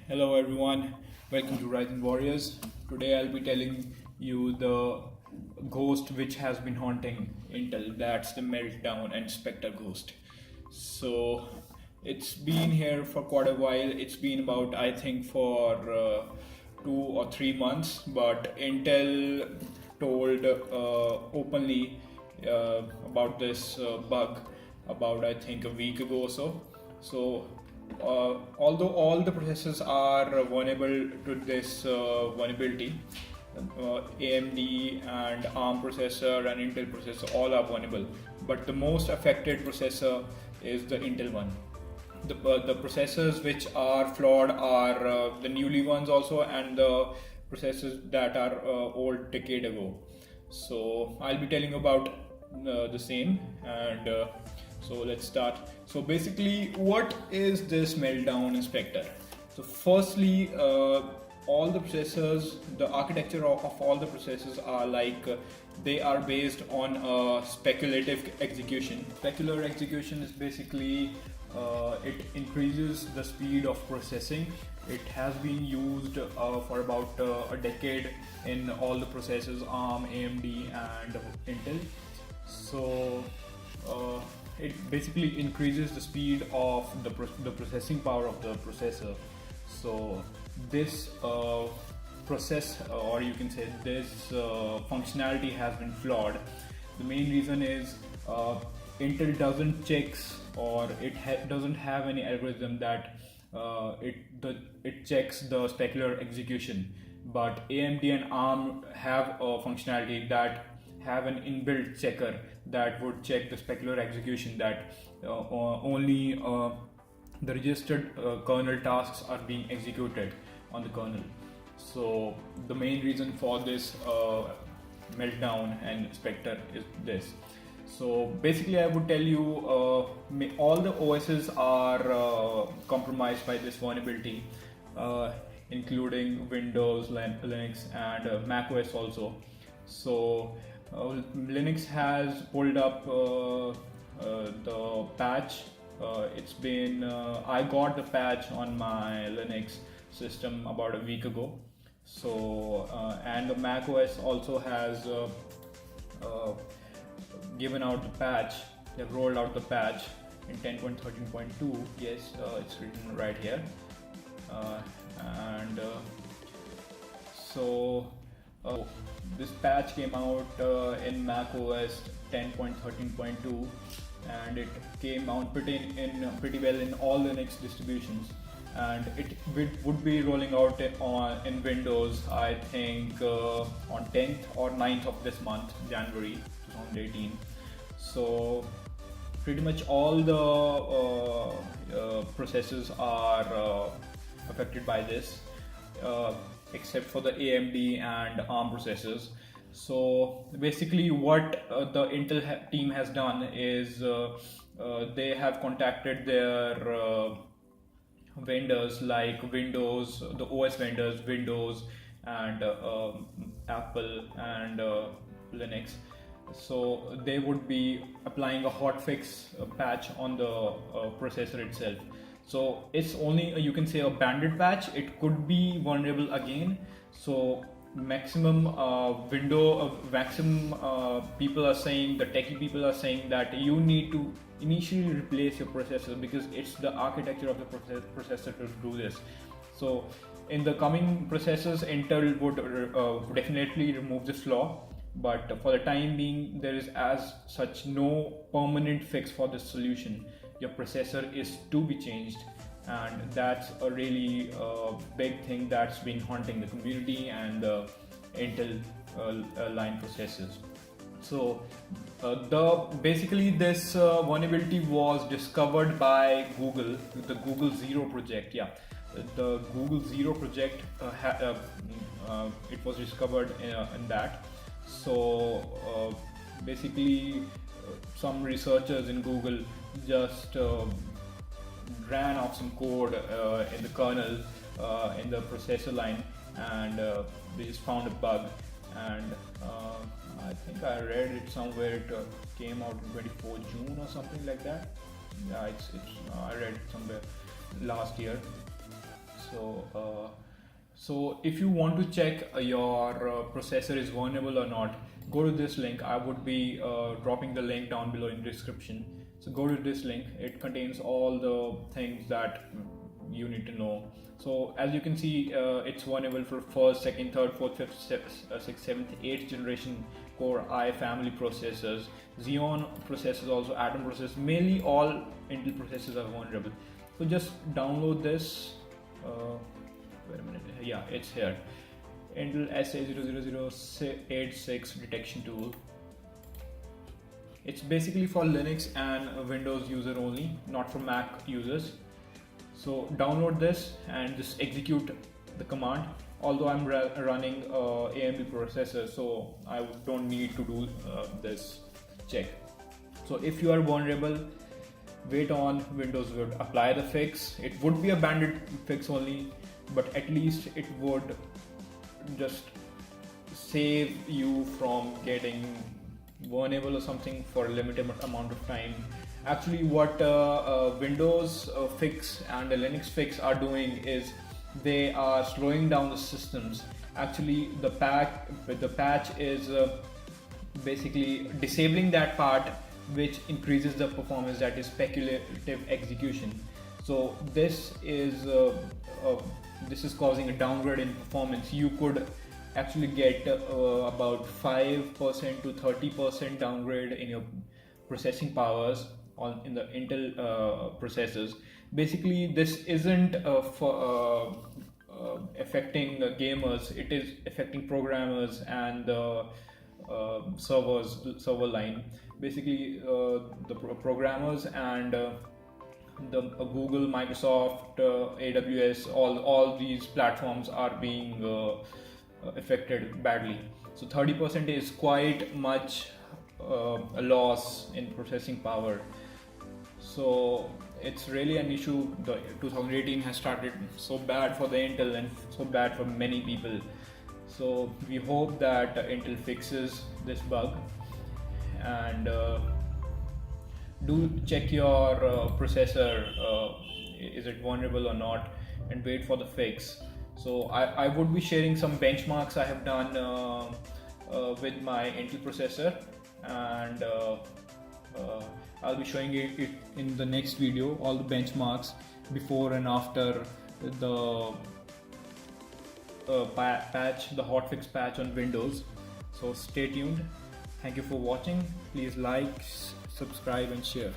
Hello everyone, welcome to Ryzen Warriors. Today I'll be telling you the ghost which has been haunting Intel. That's the Meltdown and Spectre ghost. So it's been here for quite a while. It's been about, I think, for 2 or 3 months, but Intel told openly about this bug about, I think, a week ago or so. Although all the processors are vulnerable to this vulnerability, AMD and ARM processor and Intel processor all are vulnerable, but the most affected processor is the Intel one. The processors which are flawed are the newly ones also, and the processors that are old decade ago. So I'll be telling about the same, and so let's start. So basically, what is this Meltdown and Spectre? So firstly, all the processors, the architecture of all the processors are they are based on speculative execution. Specular execution is basically it increases the speed of processing. It has been used for about a decade in all the processors ARM, AMD, and Intel. So it basically increases the speed of the processing power of the processor. So this process, or you can say this functionality, has been flawed. The main reason is Intel doesn't checks, or doesn't have any algorithm that it checks the specular execution, but AMD and ARM have a functionality that have an inbuilt checker that would check the specular execution, that only the registered kernel tasks are being executed on the kernel. So the main reason for this Meltdown and Spectre is this. So basically, I would tell you all the OSs are compromised by this vulnerability, including Windows, Linux, and macOS also. So Linux has pulled up the patch. It's been I got the patch on my Linux system about a week ago. So and the macOS also has given out the patch. They've rolled out the patch in 10.13.2. Yes, it's written right here. This patch came out in macOS 10.13.2, and it came out pretty well in all Linux distributions, and it would be rolling out in Windows, I think, on 10th or 9th of this month, January 2018. So pretty much all the processors are affected by this, except for the AMD and ARM processors. So basically, what the Intel team has done is they have contacted their vendors like Windows, the OS vendors, Windows, and Apple, and Linux. So they would be applying a hotfix patch on the processor itself. So it's only, you can say, a banded patch. It could be vulnerable again. So maximum people are saying, the techie people are saying, that you need to initially replace your processor, because it's the architecture of the processor to do this. So in the coming processors, Intel would definitely remove this flaw, but for the time being, there is as such no permanent fix for this solution. Your processor is to be changed, and that's a really big thing that's been haunting the community and the Intel line processors. So basically this vulnerability was discovered by Google, the Google Zero project. Yeah, the Google Zero project, it was discovered in that. So basically, some researchers in Google just ran off some code in the kernel, in the processor line, and they just found a bug. And I think I read it somewhere, it came out in 24 June or something like that. Yeah, I read it somewhere last year. So if you want to check your processor is vulnerable or not, go to this link. I would be dropping the link down below in the description. So go to this link. It contains all the things that you need to know. So as you can see, it's vulnerable for first, second, third, fourth, fifth, sixth, seventh, eighth generation Core I family processors, Xeon processors, also Atom processors. Mainly all Intel processors are vulnerable. So just download this. Wait a minute. Yeah, it's here. Intel SA00086 detection tool. It's basically for Linux and Windows user only, not for Mac users. So download this and just execute the command. Although I'm running AMD processor, so I don't need to do this check. So if you are vulnerable, wait on Windows would apply the fix. It would be a banded fix only, but at least it would just save you from getting vulnerable or something for a limited amount of time. Actually, what Windows fix and the Linux fix are doing is they are slowing down the systems. Actually, the patch is basically disabling that part which increases the performance, that is speculative execution. So this is causing a downgrade in performance. You could actually get about 5% to 30% downgrade in your processing powers in the Intel processors. Basically, this isn't affecting gamers. It is affecting programmers and the server line. Basically, the programmers and the Google, Microsoft, AWS, all these platforms are being affected badly. So 30% is quite much a loss in processing power. So it's really an issue. The 2018 has started so bad for the Intel and so bad for many people. So we hope that Intel fixes this bug, and do check your processor, is it vulnerable or not, and wait for the fix. So I would be sharing some benchmarks I have done with my Intel processor, and I'll be showing it in the next video, all the benchmarks before and after the patch, the hotfix patch on Windows. So stay tuned. Thank you for watching. Please like, subscribe and share.